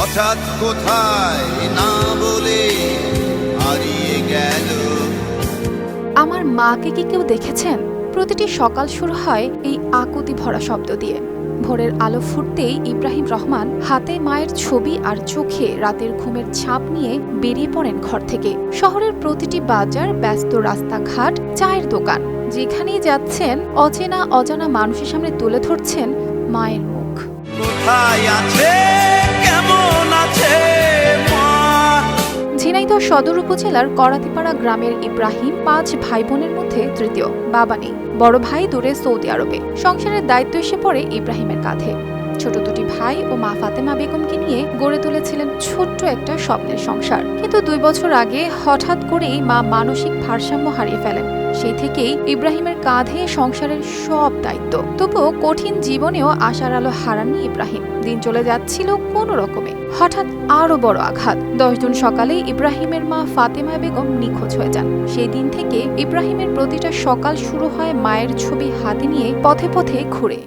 হঠাৎ কোথায় না বলে হারিয়ে গেল। আমার মাকে কি কেউ দেখেছেন? প্রতিটি সকাল শুরু হয় এই আকুতি ভরা শব্দ দিয়ে। ভোরের আলো ফুটতেই ইব্রাহিম রহমান হাতে মায়ের ছবি আর চোখে রাতের ঘুমের ছাপ নিয়ে বেরিয়ে পড়েন ঘর থেকে। শহরের প্রতিটি বাজার, ব্যস্ত রাস্তাঘাট, চায়ের দোকান, যেখানেই যাচ্ছেন অচেনা অজানা মানুষের সামনে তুলে ধরছেন মায়ের মুখ। কোথায় আছে, কেমন আছে মা? ঝিনাইদহ সদর উপজেলার করাতিপাড়া গ্রামের ইব্রাহিম 5 ভাই বোনের মধ্যে তৃতীয়। বাবা নেই, বড় ভাই দূরে সৌদি আরবে। সংসারের দায়িত্ব এসে পড়ে ইব্রাহিমের কাঁধে। ছোট দুটি ভাই ও মা ফাতেমা বেগমকে নিয়ে গড়ে তুলেছিলেন ছোট্ট একটা স্বপ্নের সংসার। কিন্তু 2 বছর আগে হঠাৎ করেই মা মানসিক ভারসাম্য হারিয়ে ফেলেন। সেই থেকেই ইব্রাহিমের কাঁধে সংসারের সব দায়িত্ব। তবুও কঠিন জীবনেও আশার আলো হারাননি ইব্রাহিম। দিন চলে যাচ্ছিল কোনো রকমে। হঠাৎ আরো বড় আঘাত। 10 জুন সকালে ইব্রাহিমের মা ফাতেমা বেগম নিখোঁজ হয়ে যান। সেই দিন থেকে ইব্রাহিমের প্রতিটা সকাল শুরু হয় মায়ের ছবি হাতে নিয়ে পথে পথে ঘুরে।